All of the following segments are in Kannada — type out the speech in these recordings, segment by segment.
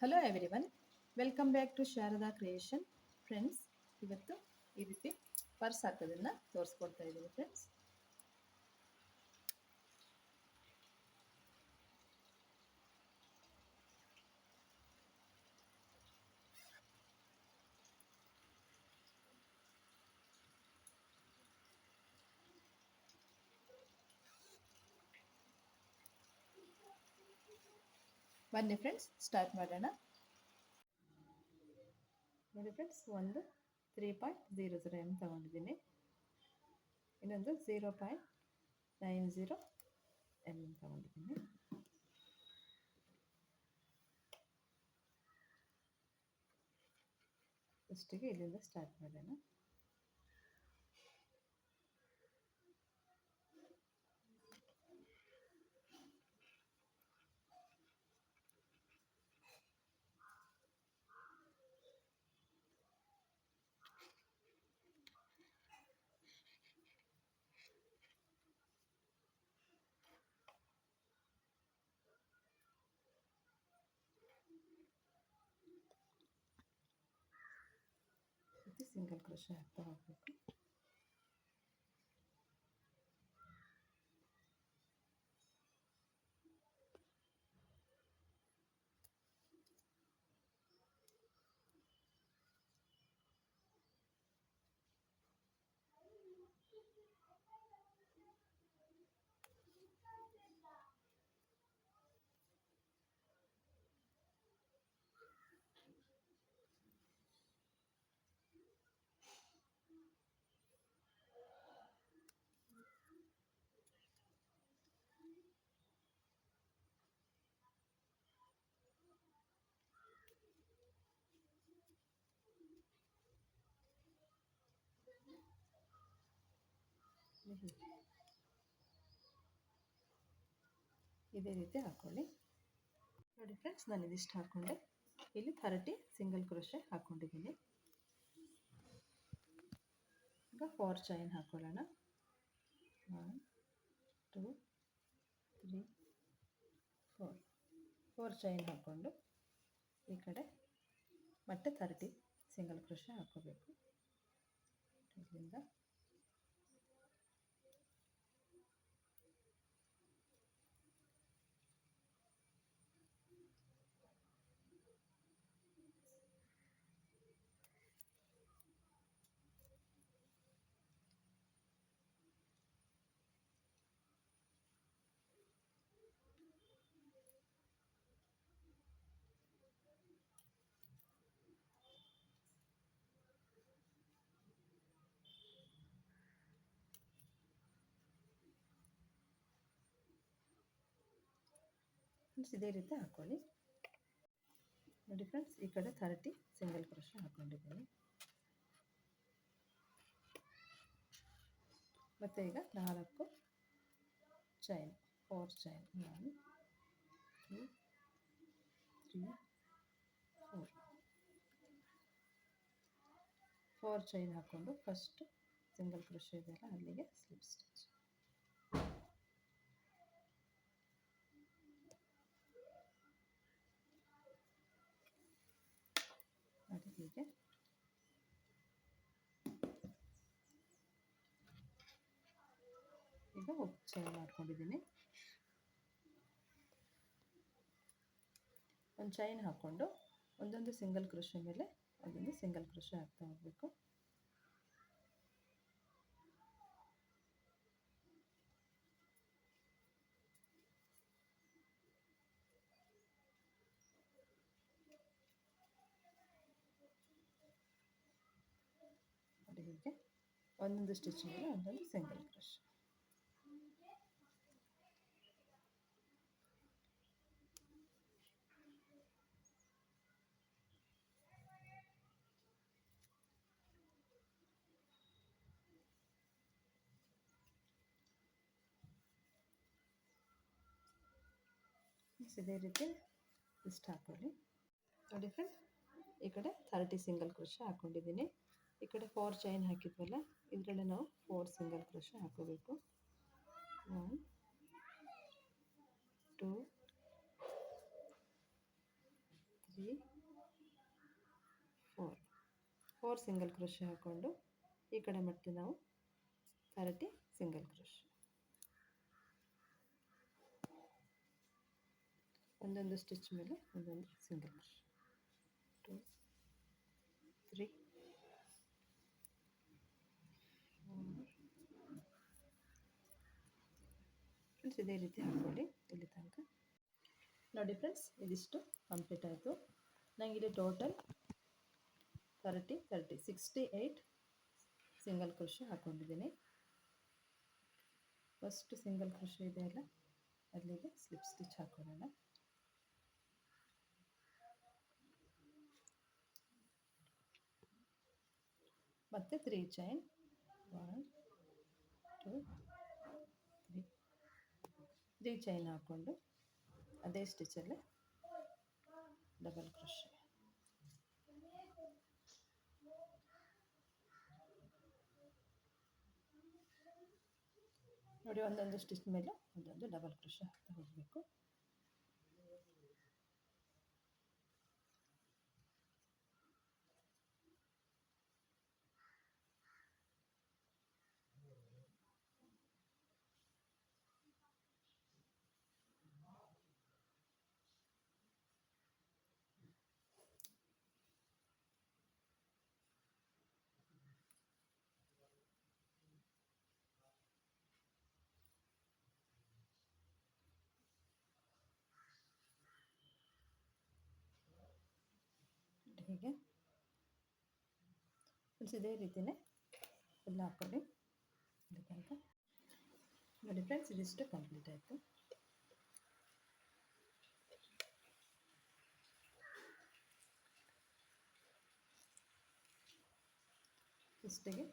Hello everyone, welcome back to Sharada creation. Friends, ಇವತ್ತು ಈ ರೀತಿ ಪರ್ಸ್ ಹಾಕೋದನ್ನು ತೋರಿಸ್ಕೊಡ್ತಾ ಇದ್ದೀನಿ ಫ್ರೆಂಡ್ಸ್. ಬನ್ನಿ ಫ್ರೆಂಡ್ಸ್, ಸ್ಟಾರ್ಟ್ ಮಾಡೋಣ. ನೋಡಿ ಫ್ರೆಂಡ್ಸ್, ಒಂದು 3.00 ತಗೊಂಡಿದ್ದೀನಿ, ಇನ್ನೊಂದು 0.90 ತಗೊಂಡಿದ್ದೀನಿ. ಫಸ್ಟಿಗೆ ಇಲ್ಲಿಂದ ಸ್ಟಾರ್ಟ್ ಮಾಡೋಣ. ಸಿಂಗಲ್ ಕ್ರೋಶೆ ಹಾಕ್ತಾ ಹೋಗಬೇಕು. ಇದೇ ರೀತಿ ಹಾಕೊಳ್ಳಿ. ನೋಡಿ ಫ್ರೆಂಡ್ಸ್, ನಾನು ಇದಿಷ್ಟು ಹಾಕ್ಕೊಂಡೆ. ಇಲ್ಲಿ 30 ಸಿಂಗಲ್ ಕ್ರೋಶೆ ಹಾಕ್ಕೊಂಡಿದ್ದೀನಿ. ಈಗ 4 ಚೈನ್ ಹಾಕೊಳ್ಳೋಣ. 1 2 3 4 4 ಚೈನ್ ಹಾಕ್ಕೊಂಡು ಈ ಕಡೆ ಮತ್ತೆ 30 ಸಿಂಗಲ್ ಕ್ರೋಶೆ ಹಾಕೋಬೇಕು. ಇಲ್ಲಿಂದ ಇದೇ ರೀತಿ ಹಾಕೊಳ್ಳಿ. ನೋಡಿ ಫ್ರೆಂಡ್ಸ್, ಈ ಕಡೆ 30 ಸಿಂಗಲ್ ಕ್ರೋಶೆ ಹಾಕೊಂಡಿದ್ದೀನಿ. ಮತ್ತು ಈಗ 4 ಚೈನ್, 4 ಚೈನ್, 1 2 3 4 4 ಚೈನ್ ಹಾಕ್ಕೊಂಡು ಫಸ್ಟ್ ಸಿಂಗಲ್ ಕ್ರೋಶೆ ಇದೆಯಲ್ಲ ಅಲ್ಲಿಗೆ ಸ್ಲಿಪ್ ಸ್ಟಿಚ್. ಅದು ಹೀಗೆ ಈಗ ಚೈನ್ ಮಾಡ್ಕೊಂಡಿದ್ದೀನಿ. ಒಂದು ಚೈನ್ ಹಾಕ್ಕೊಂಡು ಒಂದೊಂದು ಸಿಂಗಲ್ ಕ್ರೋಶೆ ಮೇಲೆ ಒಂದೊಂದು ಸಿಂಗಲ್ ಕ್ರೋಶೆ ಹಾಕ್ತಾ ಹೋಗಬೇಕು. ಹೀಗೆ ಒಂದೊಂದು ಸ್ಟಿಚ್ ಮೇಲೆ ಒಂದೊಂದು ಸಿಂಗಲ್ ಕ್ರೋಶೆ. ಇದೇ ರೀತಿ ಇಷ್ಟು ಹಾಕೊಳ್ಳಿ. ನೋಡಿ ಫ್ರೆಂಡ್ಸ್, ಈ ಕಡೆ 30 ಸಿಂಗಲ್ ಕ್ರೋಶೆ ಹಾಕ್ಕೊಂಡಿದ್ದೀನಿ. ಈ ಕಡೆ 4 ಚೈನ್ ಹಾಕಿದ್ವಲ್ಲ, ಇದರಲ್ಲಿ ನಾವು 4 ಸಿಂಗಲ್ ಕ್ರೋಶೆ ಹಾಕೋಬೇಕು. 1 2 3 4 ಸಿಂಗಲ್ ಕ್ರೋಶೆ ಹಾಕ್ಕೊಂಡು ಈ ಕಡೆ ಮತ್ತೆ ನಾವು 30 ಸಿಂಗಲ್ ಕ್ರೋಶೆ. ಒಂದೊಂದು ಸ್ಟಿಚ್ ಮೇಲೆ ಒಂದೊಂದು ಸಿಂಗಲ್ ಕ್ರೋಶೆ. 2 3 4 ಇದೇ ರೀತಿ ಹಾಕ್ಕೊಳ್ಳಿ ಇಲ್ಲಿ ತನಕ. ನೋಡಿ ಫ್ರೆಂಡ್ಸ್, ಇದಿಷ್ಟು ಕಂಪ್ಲೀಟ್ ಆಯಿತು. ನನಗೆ ಇಲ್ಲಿ ಟೋಟಲ್ 68 ಸಿಂಗಲ್ ಕ್ರೋಶೆ ಹಾಕ್ಕೊಂಡಿದ್ದೀನಿ. ಫಸ್ಟ್ ಸಿಂಗಲ್ ಕ್ರೋಶೆ ಇದೆ ಅಲ್ಲ, ಅಲ್ಲಿಗೆ ಸ್ಲಿಪ್ ಸ್ಟಿಚ್ ಹಾಕೊಳ್ಳೋಣ. ಮತ್ತು 3 ಚೈನ್, 1 2 3 ಚೈನ್ ಹಾಕ್ಕೊಂಡು ಅದೇ ಸ್ಟಿಚಲ್ಲಿ ಡಬಲ್ ಕ್ರೋಶೆ. ನೋಡಿ, ಒಂದೊಂದು ಸ್ಟಿಚ್ ಮೇಲೆ ಒಂದೊಂದು ಡಬಲ್ ಕ್ರೋಶೆ ಹಾಕ್ತಾ ಹೋಗಬೇಕು. ಹೀಗೆ ಇದೇ ರೀತಿಯೇ ಫುಲ್ ಹಾಕ್ಕೊಳ್ಳಿ ಅಂತ. ನೋಡಿ ಫ್ರೆಂಡ್ಸ್, ಇದಿಷ್ಟು ಕಂಪ್ಲೀಟ್ ಆಯಿತು. ಫಸ್ಟಿಗೆ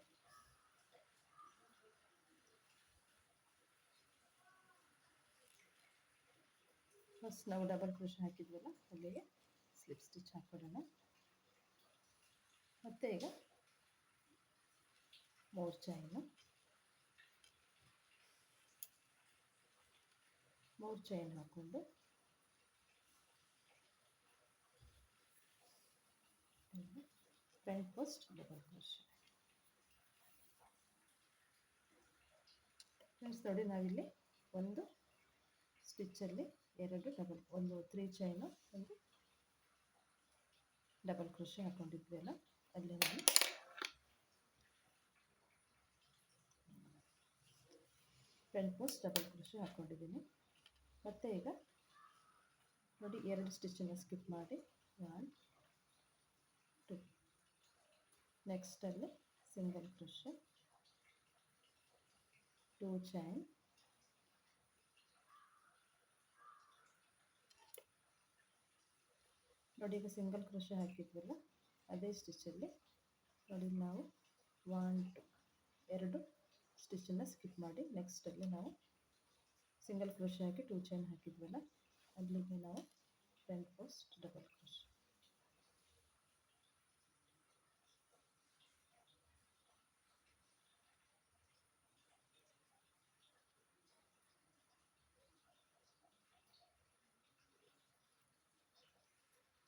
ನಾವು ಡಬಲ್ ಕ್ರೋಶೆ ಹಾಕಿದ್ವಲ್ಲ, ಅಲ್ಲಿಗೆ ಸ್ಲಿಪ್ ಸ್ಟಿಚ್ ಹಾಕೊಳ್ಳೋಣ. ಮತ್ತು ಈಗ 3 ಚೈನ್ ಹಾಕ್ಕೊಂಡು front first double crochet. Friends ನೋಡಿ, ನಾವಿಲ್ಲಿ ಒಂದು ಸ್ಟಿಚ್ಚಲ್ಲಿ ಒಂದು 3 ಚೈನು, ಒಂದು ಡಬಲ್ ಕ್ರೋಶೆ ಹಾಕ್ಕೊಂಡಿದ್ವಿ ಅಲ್ಲ, ಅಲ್ಲಿ ನಾನು ಫ್ರಂಟ್ ಫಸ್ಟ್ ಡಬಲ್ ಕ್ರೋಶೆ ಹಾಕ್ಕೊಂಡಿದ್ದೀನಿ. ಮತ್ತು ಈಗ ನೋಡಿ, 2 ಸ್ಟಿಚ್ಚನ್ನು ಸ್ಕಿಪ್ ಮಾಡಿ 1 2 ನೆಕ್ಸ್ಟಲ್ಲಿ ಸಿಂಗಲ್ ಕ್ರೋಶೆ, 2 ಚೈನ್, ನೋಡಿ ಈಗ ಸಿಂಗಲ್ ಕ್ರೋಶೆ ಹಾಕಿದ್ವಲ್ಲ, ಅದೇ ಸ್ಟಿಚ್ಚಲ್ಲಿ ನೋಡಿ ನಾವು 2 ಸ್ಟಿಚ್ಚನ್ನು ಸ್ಕಿಪ್ ಮಾಡಿ ನೆಕ್ಸ್ಟಲ್ಲಿ ನಾವು ಸಿಂಗಲ್ ಕ್ರೋಶೆ ಹಾಕಿ 2 ಚೈನ್ ಹಾಕಿದ್ವಲ್ಲ, ಅಲ್ಲಿಗೆ ನಾವು ಫ್ರಂಟ್ ಫಸ್ಟ್ ಡಬಲ್ ಕ್ರೋಶೆ.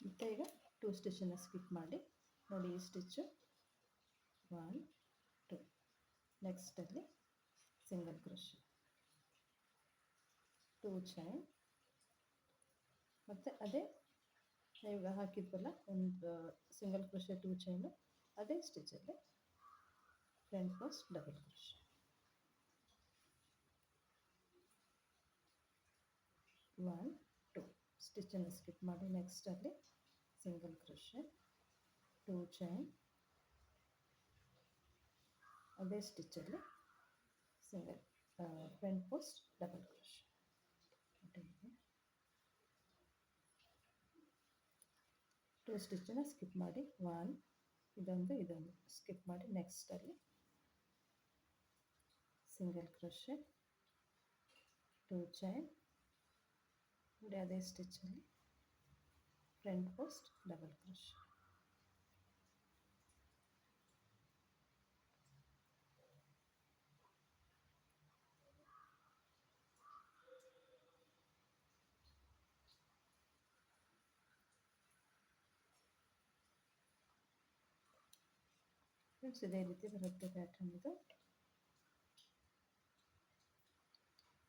ಮತ್ತು ಈಗ 2 ಸ್ಟಿಚ್ಚನ್ನು ಸ್ಕಿಪ್ ಮಾಡಿ ನೋಡಿ, ಈ ಸ್ಟಿಚ್ಚು 1 2 ನೆಕ್ಸ್ಟಲ್ಲಿ ಸಿಂಗಲ್ ಕ್ರೋಶೆ, 2 ಚೈನ್, ಮತ್ತು ಅದೇ ಈಗ ಹಾಕಿದ್ವಲ್ಲ ಒಂದು ಸಿಂಗಲ್ ಕ್ರೋಶೆ 2 ಚೈನು, ಅದೇ ಸ್ಟಿಚ್ಚಲ್ಲಿ ಫ್ರಂಟ್ ಫಸ್ಟ್ ಡಬಲ್ ಕ್ರೋಶೆ. 1 2 ಸ್ಟಿಚ್ಚನ್ನು ಸ್ಕಿಪ್ ಮಾಡಿ ನೆಕ್ಸ್ಟಲ್ಲಿ ಸಿಂಗಲ್ ಕ್ರೋಶೆ, 2 ಚೈನ್, ಅದೇ ಸ್ಟಿಚ್ಚಲ್ಲಿ single front first double crochet. 2 ಸ್ಟಿಚ್ಚನ್ನು ಸ್ಕಿಪ್ ಮಾಡಿ 1 ಇದೊಂದು ಸ್ಕಿಪ್ ಮಾಡಿ ನೆಕ್ಸ್ಟಲ್ಲಿ ಸಿಂಗಲ್ ಕ್ರೋಶೆ, 2 ಚೈನ್, ನೋಡಿ ಅದೇ ಸ್ಟಿಚ್ಚಲ್ಲಿ front first double crochet. Friends ಇದೇ ರೀತಿ ಬರುತ್ತೆ ಪ್ಯಾಟ್ರನ್ ಇದು.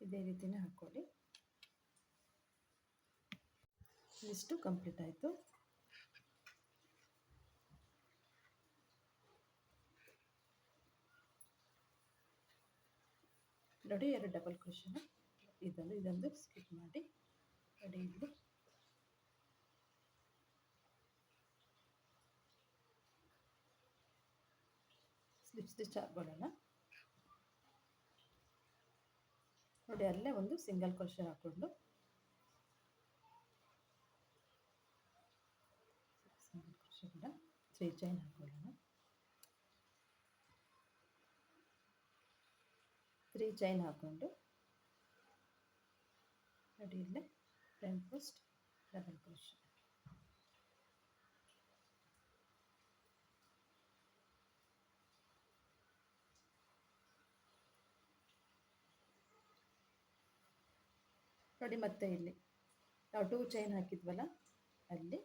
ಇದೇ ರೀತಿನೇ ಹಾಕ್ಕೊಳ್ಳಿ. ಇಷ್ಟು ಕಂಪ್ಲೀಟ್ ಆಯಿತು. ನೋಡಿ 2 ಡಬಲ್ ಕ್ರೋಶನ ಇದೊಂದು ಸ್ಕಿಪ್ ಮಾಡಿ ನೋಡಿ. ಇಲ್ಲಿ ಸ್ಲಿಪ್ ಸ್ಟಿಚ್ ಹಾಕೊಳ್ಳೋಣ. ನೋಡಿ ಅಲ್ಲೇ ಒಂದು ಸಿಂಗಲ್ ಕ್ರೋಶೆ ಹಾಕ್ಕೊಂಡು ಸಿಂಗಲ್ ಕ್ರೋಶೆ ಕೂಡ 3 ಚೈನ್ ಹಾಕೊಳ್ಳೋಣ. 3 ಚೈನ್ ಹಾಕ್ಕೊಂಡು ನೋಡಿ ಇಲ್ಲೇ ಫ್ರಂಟ್ ಫಸ್ಟ್ ಡಬಲ್ ಕ್ರೋಶೆ. ನೋಡಿ ಮತ್ತೆ ಇಲ್ಲಿ ನಾವು 2 ಚೈನ್ ಹಾಕಿದ್ವಲ್ಲ, ಅಲ್ಲಿ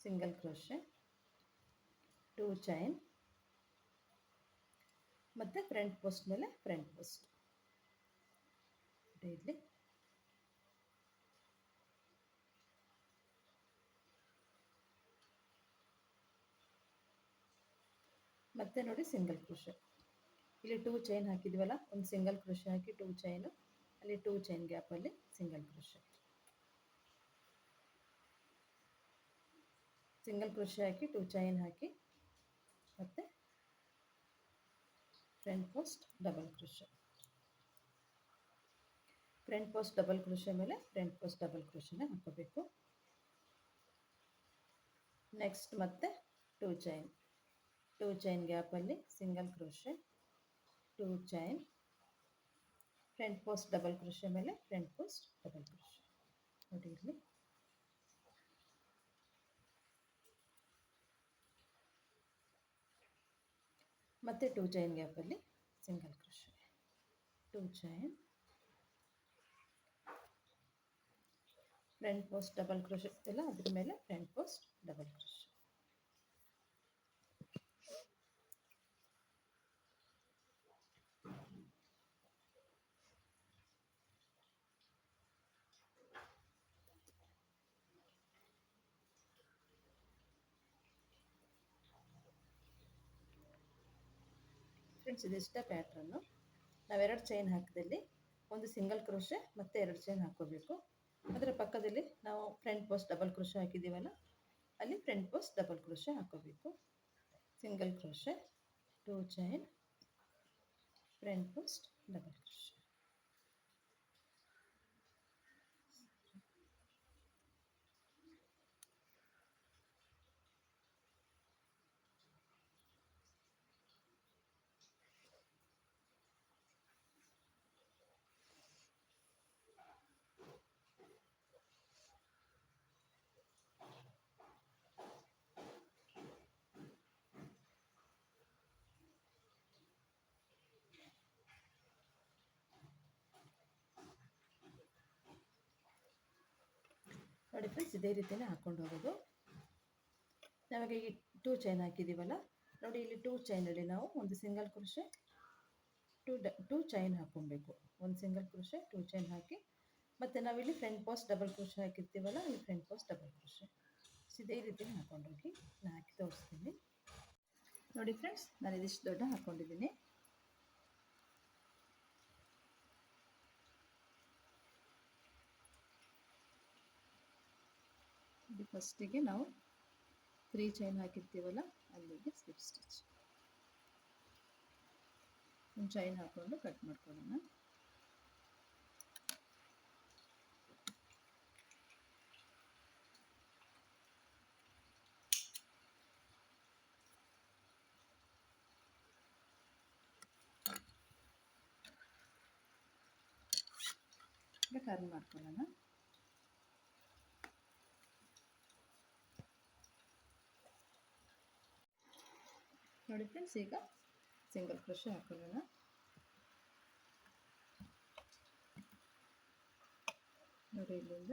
ಸಿಂಗಲ್ ಕ್ರೋಶೆ, 2 ಚೈನ್, ಮತ್ತು ಫ್ರಂಟ್ ಪೋಸ್ಟ್ ಮೇಲೆ ಫ್ರಂಟ್ ಪೋಸ್ಟ್. ಇಲ್ಲಿ ಮತ್ತೆ ನೋಡಿ ಸಿಂಗಲ್ ಕ್ರೋಶೆ. ಇಲ್ಲಿ 2 ಚೈನ್ ಹಾಕಿದ್ವಲ್ಲ, ಒಂದು ಸಿಂಗಲ್ ಕ್ರೋಶೆ ಹಾಕಿ 2 ಚೈನು, ಅಲ್ಲಿ 2 ಚೈನ್ ಗ್ಯಾಪಲ್ಲಿ ಸಿಂಗಲ್ ಕ್ರೋಶೆ. ಸಿಂಗಲ್ ಕ್ರೋಶೆ ಹಾಕಿ 2 ಚೈನ್ ಹಾಕಿ ಮತ್ತು front post double crochet. Front post double crochet ಮೇಲೆ ಫ್ರಂಟ್ ಪೋಸ್ಟ್ ಡಬಲ್ ಕ್ರೋಶೆನ ಹಾಕೋಬೇಕು. ನೆಕ್ಸ್ಟ್ ಮತ್ತೆ 2 ಚೈನ್, 2 ಚೈನ್ ಗ್ಯಾಪಲ್ಲಿ single crochet, 2 chain, front post double crochet ಮೇಲೆ ಫ್ರಂಟ್ ಪೋಸ್ಟ್ ಡಬಲ್ ಕ್ರೋಶೆ. ನೋಡಿ ಇಲ್ಲಿ ಮತ್ತೆ 2 ಚೈನ್ ಗ್ಯಾಪಲ್ಲಿ single crochet, 2 chain, front post double crochet ಎಲ್ಲ ಅದ್ರ ಮೇಲೆ front post double crochet. Friends ಇದಿಷ್ಟ pattern. ನಾವು 2 ಚೈನ್ ಹಾಕಿದಲ್ಲಿ ಒಂದು ಸಿಂಗಲ್ ಕ್ರೋಶೆ ಮತ್ತು 2 ಚೈನ್ ಹಾಕ್ಕೋಬೇಕು. ಅದರ ಪಕ್ಕದಲ್ಲಿ ನಾವು ಫ್ರಂಟ್ ಪೋಸ್ಟ್ ಡಬಲ್ ಕ್ರೋಶೆ ಹಾಕಿದ್ದೀವಲ್ಲ, ಅಲ್ಲಿ ಫ್ರಂಟ್ ಪೋಸ್ಟ್ ಡಬಲ್ ಕ್ರೋಶೆ ಹಾಕ್ಕೋಬೇಕು. Single crochet, 2 chain, front post double crochet. ನೋಡಿ ಫ್ರೆಂಡ್ಸ್ ಇದೇ ರೀತಿಯೇ ಹಾಕ್ಕೊಂಡು ಹೋಗೋದು. ನಾವಾಗ ಈ 2 ಚೈನ್ ಹಾಕಿದ್ದೀವಲ್ಲ, ನೋಡಿ ಇಲ್ಲಿ 2 ಚೈನಲ್ಲಿ ನಾವು ಒಂದು ಸಿಂಗಲ್ ಕ್ರೋಶೆ, 2 ಚೈನ್ ಹಾಕ್ಕೊಬೇಕು. ಒಂದು ಸಿಂಗಲ್ ಕ್ರೋಶೆ, 2 ಚೈನ್ ಹಾಕಿ, ಮತ್ತು ನಾವಿಲ್ಲಿ ಫ್ರಂಟ್ ಪೋಸ್ಟ್ ಡಬಲ್ ಕ್ರೋಶೆ ಹಾಕಿರ್ತೀವಲ್ಲ, ಇಲ್ಲಿ ಫ್ರಂಟ್ ಪೋಸ್ಟ್ ಡಬಲ್ ಕ್ರೋಶೆ. ಇದೇ ರೀತಿಯೇ ಹಾಕ್ಕೊಂಡೋಗಿ ನಾನು ಹಾಕಿ ತೋರಿಸ್ತೀನಿ. ನೋಡಿ ಫ್ರೆಂಡ್ಸ್, ನಾನು ಇದಿಷ್ಟು ದೊಡ್ಡ ಹಾಕ್ಕೊಂಡಿದ್ದೀನಿ. ಇದು ಫಸ್ಟಿಗೆ ನಾವು 3 ಚೈನ್ ಹಾಕಿರ್ತೀವಲ್ಲ, ಅಲ್ಲಿಗೆ ಸ್ಲಿಪ್ ಸ್ಟಿಚ್. ಒಂದು ಚೈನ್ ಹಾಕ್ಕೊಂಡು ಕಟ್ ಮಾಡ್ಕೊಳ್ಳೋಣ. ಟರ್ನ್ ಮಾಡ್ಕೊಳ್ಳೋಣ. ನೋಡಿ ಫ್ರೆಂಡ್ಸ್, ಈಗ ಸಿಂಗಲ್ ಕ್ರೋಶೆ ಹಾಕೊಳ್ಳೋಣ. ನೋಡಿ ಇಲ್ಲಿಂದ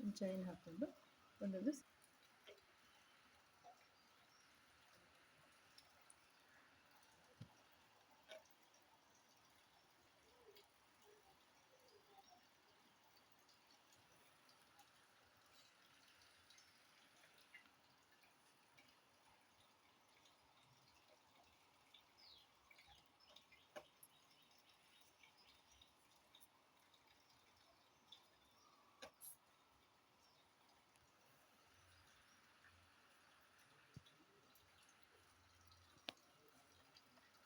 ಒಂದು ಚೈನ್ ಹಾಕ್ಕೊಂಡು ಒಂದೊಂದು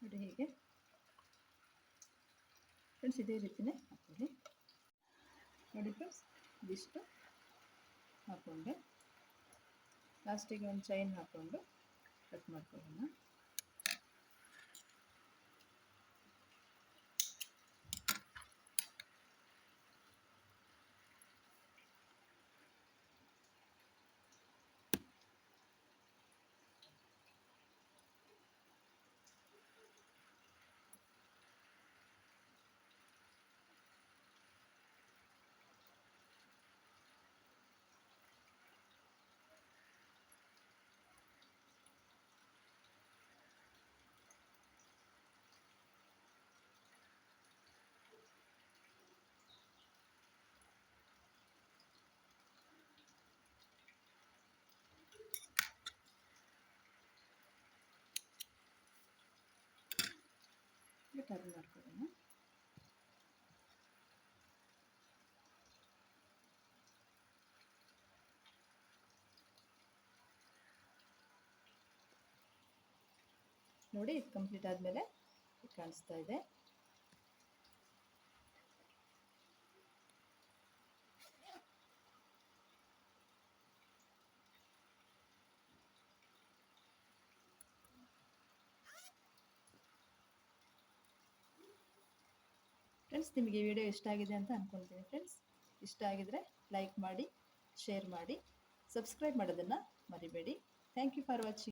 ನೋಡಿ ಹೀಗೆ ಫ್ರೆಂಡ್ಸ್ ಇದೇ ರೀತಿಯೇ ಹಾಕ್ಕೊಳ್ಳಿ. ನೋಡಿ ಫ್ರೆಂಡ್ಸ್ ಇದಿಷ್ಟು ಹಾಕ್ಕೊಂಡೆ ಲಾಸ್ಟಿಗೆ ಒಂದು ಚೈನ್ ಹಾಕ್ಕೊಂಡು ಕಟ್ ಮಾಡ್ಕೊಳ್ಳೋಣ. ಟರ್ನ್ ಮಾಡ್ಕೊಳ್ಳೋಣ. ನೋಡಿ ಇದು ಕಂಪ್ಲೀಟ್ ಆದಮೇಲೆ ಕಾಣಿಸ್ತಾ ಇದೆ. ಫ್ರೆಂಡ್ಸ್ ನಿಮಗೆ ಈ ವಿಡಿಯೋ ಇಷ್ಟ ಆಗಿದೆ ಅಂತ ಅಂದ್ಕೊಳ್ತೀನಿ. ಫ್ರೆಂಡ್ಸ್ ಇಷ್ಟ ಆಗಿದರೆ ಲೈಕ್ ಮಾಡಿ, ಶೇರ್ ಮಾಡಿ, ಸಬ್ಸ್ಕ್ರೈಬ್ ಮಾಡೋದನ್ನು ಮರಿಬೇಡಿ. Thank you for watching.